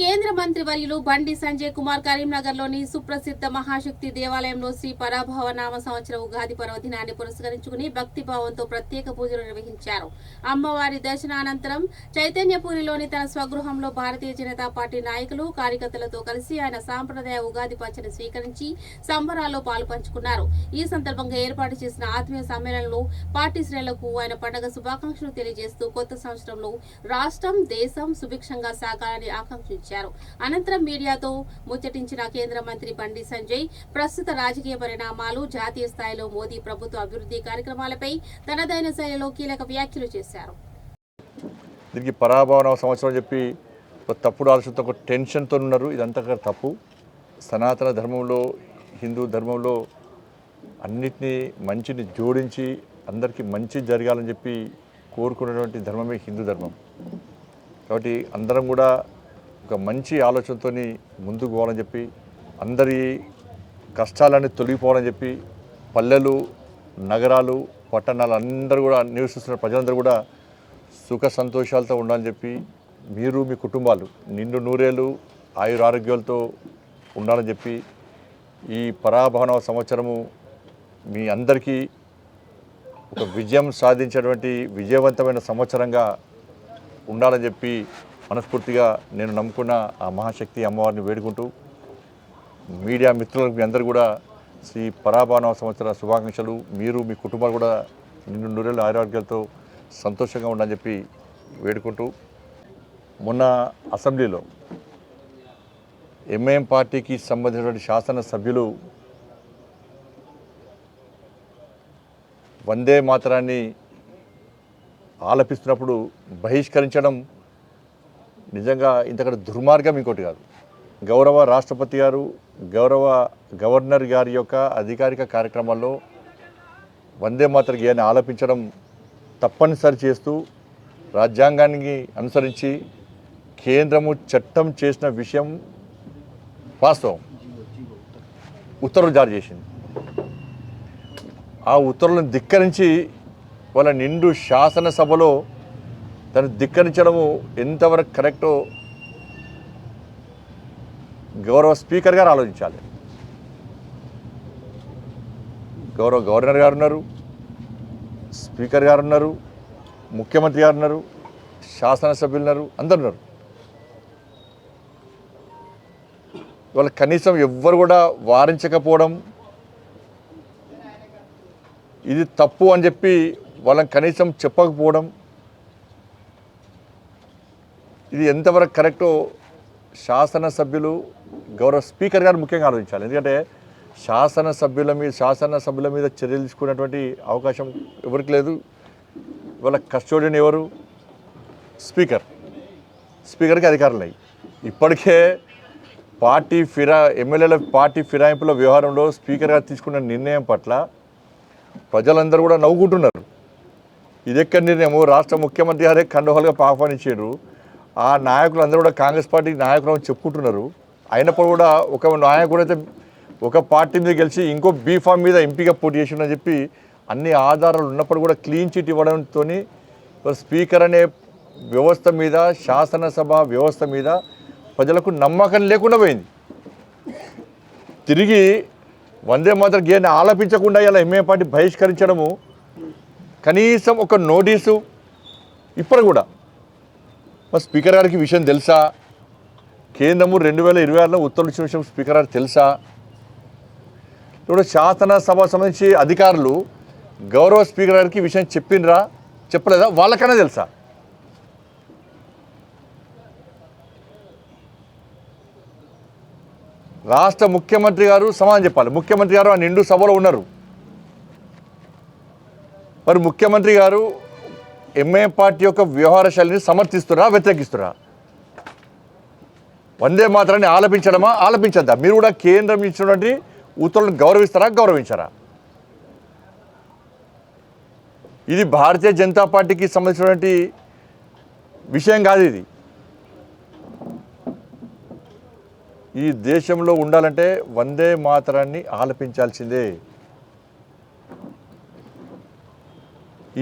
కేంద్ర మంత్రి వర్యులు బండి సంజయ్ కుమార్ కరీంనగర్లోని సుప్రసిద్ధ మహాశక్తి దేవాలయంలో శ్రీ పరాభవ నామ సంవత్సర ఉగాది పర్వదినాన్ని పురస్కరించుకుని భక్తిభావంతో ప్రత్యేక పూజలు నిర్వహించారు. అమ్మవారి దర్శనానంతరం చైతన్యపురిలోని తన స్వగృహంలో భారతీయ జనతా పార్టీ నాయకులు కార్యకర్తలతో కలిసి ఆయన సాంప్రదాయ ఉగాది పచ్చని స్వీకరించి సంబరాల్లో పాలుపంచుకున్నారు. ఈ సందర్భంగా ఏర్పాటు చేసిన ఆత్మీయ సమ్మేళనంలో పార్టీ శ్రేణులకు ఆయన పండుగ శుభాకాంక్షలు తెలియజేస్తూ కొత్త సంవత్సరంలో రాష్ట్రం దేశం సుభిక్షంగా సాగాలని ఆకాంక్షించారు. అనంతరం మీడియాతో ముచ్చటించిన కేంద్ర మంత్రి బండి సంజయ్ ప్రస్తుత రాజకీయ పరిణామాలు, జాతీయ స్థాయిలో మోదీ ప్రభుత్వ అభివృద్ధి కార్యక్రమాలపై తనదైన శైలిలో కీలక వ్యాఖ్యలు చేశారు. దీనికి పరాభవన సంవత్సరం చెప్పి తప్పుడు ఆలోచనతో ఒక టెన్షన్తో ఉన్నారు. ఇదంతా తప్పు. సనాతన ధర్మంలో, హిందూ ధర్మంలో అన్నిటినీ మంచిని జోడించి అందరికీ మంచి జరగాలని చెప్పి కోరుకున్నటువంటి ధర్మమే హిందూ ధర్మం. కాబట్టి అందరం కూడా ఒక మంచి ఆలోచనతో ముందుకు పోవాలని చెప్పి, అందరి కష్టాలన్నీ తొలగిపోవాలని చెప్పి, పల్లెలు, నగరాలు, పట్టణాలు అందరూ కూడా నివసిస్తున్న ప్రజలందరూ కూడా సుఖ సంతోషాలతో ఉండాలని చెప్పి, మీరు మీ కుటుంబాలు నిండు నూరేళ్ళు ఆయురారోగ్యాలతో ఉండాలని చెప్పి, ఈ పరాభవన సంవత్సరము మీ అందరికీ ఒక విజయం సాధించేటువంటి విజయవంతమైన సంవత్సరంగా ఉండాలని చెప్పి మనస్ఫూర్తిగా నేను నమ్ముకున్న ఆ మహాశక్తి అమ్మవారిని వేడుకుంటూ, మీడియా మిత్రులకు మీ అందరూ కూడా శ్రీ పరాభవన సంవత్సర శుభాకాంక్షలు. మీరు మీ కుటుంబాలు కూడా నిండు నూరేళ్ళు ఆరోగ్యాలతో సంతోషంగా ఉండాలని చెప్పి వేడుకుంటూ, మొన్న అసెంబ్లీలో ఎంఐఎం పార్టీకి సంబంధించినటువంటి శాసనసభ్యులు వందే మాతరాన్ని ఆలపిస్తున్నప్పుడు బహిష్కరించడం నిజంగా ఇంతకంటే దుర్మార్గం ఇంకోటి కాదు. గౌరవ రాష్ట్రపతి గారు, గౌరవ గవర్నర్ గారి యొక్క అధికారిక కార్యక్రమాల్లో వందే మాతర గేయాన్ని ఆలపించడం తప్పనిసరి చేస్తూ రాజ్యాంగాన్ని అనుసరించి కేంద్రము చట్టం చేసిన విషయం వాస్తవం. ఉత్తర్వులు జారీ చేసింది. ఆ ఉత్తర్వులను ధిక్కరించి వాళ్ళ నిండు శాసనసభలో దాన్ని ధిక్కరించడము ఎంతవరకు కరెక్టో గౌరవ స్పీకర్ గారు ఆలోచించాలి. గౌరవ గవర్నర్ గారు ఉన్నారు, స్పీకర్ గారు ఉన్నారు, ముఖ్యమంత్రి గారు ఉన్నారు, శాసనసభ్యులు ఉన్నారు, అందరు ఉన్నారు. వాళ్ళ కనీసం ఎవ్వరు కూడా వారించకపోవడం, ఇది తప్పు అని చెప్పి వాళ్ళని కనీసం చెప్పకపోవడం, ఇది ఎంతవరకు కరెక్టో శాసనసభ్యులు, గౌరవ స్పీకర్ గారు ముఖ్యంగా ఆలోచించాలి. ఎందుకంటే శాసనసభ్యుల మీద చర్యలు తీసుకునేటువంటి అవకాశం ఎవరికి లేదు. వాళ్ళ కస్టోడియన్ ఎవరు? స్పీకర్కి అధికారులు ఉన్నాయి. ఇప్పటికే ఎమ్మెల్యేల పార్టీ ఫిరాయింపుల వ్యవహారంలో స్పీకర్ గారు తీసుకున్న నిర్ణయం పట్ల ప్రజలందరూ కూడా నవ్వుకుంటున్నారు. ఇదెక్కడ నిర్ణయము? రాష్ట్ర ముఖ్యమంత్రి గారే కండోహలుగా ఆహ్వానించారు. ఆ నాయకులందరూ కూడా కాంగ్రెస్ పార్టీ నాయకులు అని చెప్పుకుంటున్నారు. అయినప్పుడు కూడా ఒక నాయకుడు అయితే ఒక పార్టీ మీద గెలిచి ఇంకో బీఫామ్ మీద ఎంపీగా పోటీ చేసిందని చెప్పి అన్ని ఆధారాలు ఉన్నప్పుడు కూడా క్లీన్ చిట్ ఇవ్వడంతో స్పీకర్ అనే వ్యవస్థ మీద, శాసనసభ వ్యవస్థ మీద ప్రజలకు నమ్మకం లేకుండా పోయింది. తిరిగి వందే మాతర గేయాన్ని ఆలపించకుండా ఇలా ఎంఏ పార్టీ బహిష్కరించడము, కనీసం ఒక నోటీసు ఇప్పుడు కూడా మరి స్పీకర్ గారికి విషయం తెలుసా? కేంద్రము 2026లో ఉత్తర్వులు ఇచ్చిన విషయం స్పీకర్ గారికి తెలుసా? ఇప్పుడు శాసనసభ సంబంధించి అధికారులు గౌరవ స్పీకర్ గారికి విషయం చెప్పినరా, చెప్పలేదా? వాళ్ళకన్నా తెలుసా? రాష్ట్ర ముఖ్యమంత్రి గారు సమాధానం చెప్పాలి. ముఖ్యమంత్రి గారు ఆ నిండు సభలో ఉన్నారు. మరి ముఖ్యమంత్రి గారు ఎంఏ పార్టీ యొక్క వ్యవహార శైలిని సమర్థిస్తురా, వ్యతిరేకిస్తురా? వందే మాతరాన్ని ఆలపించడమా, ఆలపించద్దా? మీరు కూడా కేంద్రం ఇచ్చినటువంటి ఉత్తర్వులను గౌరవిస్తారా, గౌరవించారా? ఇది భారతీయ జనతా పార్టీకి సంబంధించినటువంటి విషయం కాదు. ఇది ఈ దేశంలో ఉండాలంటే వందే మాతరాన్ని ఆలపించాల్సిందే.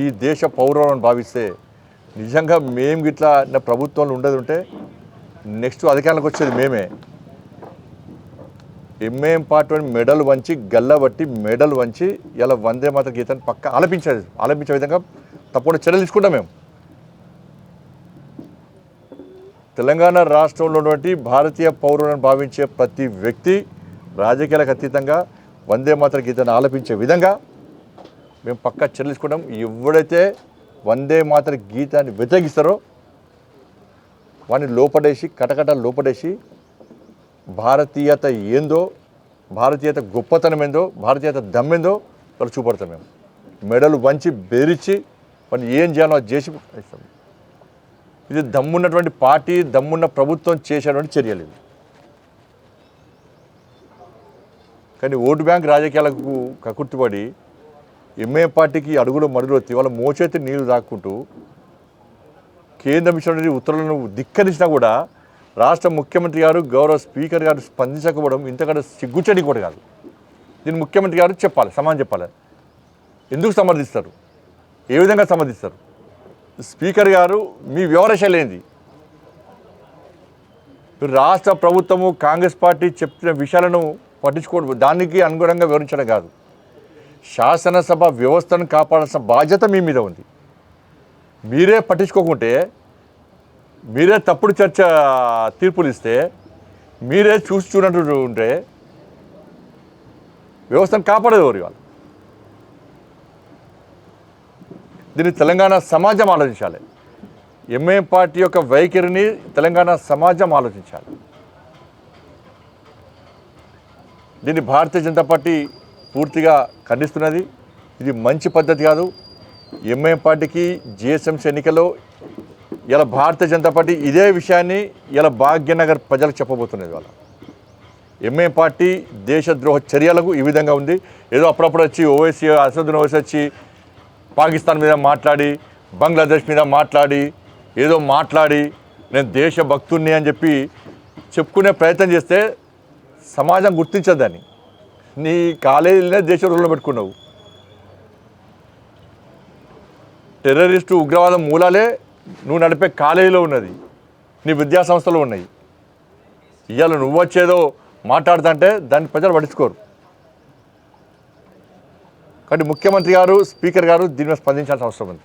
ఈ దేశ పౌరులను భావిస్తే నిజంగా మేము గిట్లా ప్రభుత్వంలో ఉండేది ఉంటే నెక్స్ట్ అధికారంలోకి వచ్చేది మేమే. ఎంఏఎం పార్టీ మెడల్ వంచి గల్లబట్టి మెడల్ వంచి ఇలా వందే మాత గీతాన్ని పక్క ఆలపించే విధంగా తప్పకుండా చర్యలు తీసుకుంటాం మేము. తెలంగాణ రాష్ట్రంలో ఉన్నటువంటి భారతీయ పౌరులను భావించే ప్రతి వ్యక్తి రాజకీయాలకు అతీతంగా వందే మాతర గీతాన్ని ఆలపించే విధంగా మేము పక్కా చర్యలు తీసుకుంటాం. ఎవడైతే వందే మాతర గీతాన్ని వ్యతిరేకిస్తారో వాడిని లోపడేసి కటకట లోపడేసి భారతీయత ఏందో, భారతీయత గొప్పతనం ఏందో, భారతీయత దమ్మేందో వాళ్ళు చూపడతాం. మేము మెడలు వంచి బెదిరించి వాడిని ఏం చేయాలో అది చేసి ఇస్తాం. ఇది దమ్మున్నటువంటి పార్టీ, దమ్మున్న ప్రభుత్వం చేసేటువంటి చర్యలు ఇది. కానీ ఓటు బ్యాంక్ రాజకీయాలకు కకుర్తిపడి ఎంఏ పార్టీకి అడుగులో మడుగులో వాళ్ళ మోచేతి నీళ్లు దాక్కుంటూ కేంద్రం ఇచ్చినటువంటి ఉత్తర్వులను ధిక్కరించినా కూడా రాష్ట్ర ముఖ్యమంత్రి గారు, గౌరవ స్పీకర్ గారు స్పందించకపోవడం ఇంతకంటే సిగ్గుచేటి కూడా కాదు. దీన్ని ముఖ్యమంత్రి గారు చెప్పాలి, సమాధానం చెప్పాలి. ఎందుకు సమర్థిస్తారు, ఏ విధంగా సమర్థిస్తారు? స్పీకర్ గారు మీ వివరశైలి ఏంది? రాష్ట్ర ప్రభుత్వము కాంగ్రెస్ పార్టీ చెప్పిన విషయాలను పట్టించుకోవడం, దానికి అనుగుణంగా వివరించడం కాదు. శాసనసభ వ్యవస్థను కాపాడాల్సిన బాధ్యత మీ మీద ఉంది. మీరే పట్టించుకోకుంటే, మీరే తప్పుడు తీర్పులు ఇస్తే, మీరే చూడనట్టు ఉంటే వ్యవస్థను కాపాడేది ఎవరు? వాళ్ళు దీన్ని తెలంగాణ సమాజం ఆలోచించాలి. ఎంఏ పార్టీ యొక్క వైఖరిని తెలంగాణ సమాజం ఆలోచించాలి. దీన్ని భారతీయ జనతా పార్టీ పూర్తిగా ఖండిస్తున్నది. ఇది మంచి పద్ధతి కాదు. ఎంఏ పార్టీకి జిహెచ్ఎంసీ ఎన్నికల్లో ఇలా భారతీయ జనతా పార్టీ ఇదే విషయాన్ని ఇలా భాగ్యనగర్ ప్రజలకు చెప్పబోతున్నది. వాళ్ళ ఎంఏ పార్టీ దేశద్రోహ చర్యలకు ఈ విధంగా ఉంది. ఏదో అప్పుడప్పుడు వచ్చి ఓవైసీ, అసదుద్దీన్ ఓవైసీ వచ్చి పాకిస్తాన్ మీద మాట్లాడి, బంగ్లాదేశ్ మీద మాట్లాడి, ఏదో మాట్లాడి నేను దేశభక్తుణ్ణి అని చెప్పి చెప్పుకునే ప్రయత్నం చేస్తే సమాజం గుర్తించద్దని. నీ కాలేజీలోనే దేశద్రోహంలో పెట్టుకున్నావు. టెర్రరిస్టు ఉగ్రవాదం మూలాలే నువ్వు నడిపే కాలేజీలో ఉన్నది, నీ విద్యా సంస్థలు ఉన్నాయి. ఇవాళ నువ్వు వచ్చేదో మాట్లాడుతుంటే దాన్ని ప్రజలు పట్టించుకోరు. కాబట్టి ముఖ్యమంత్రి గారు, స్పీకర్ గారు దీని మీద స్పందించాల్సిన అవసరం ఉంది.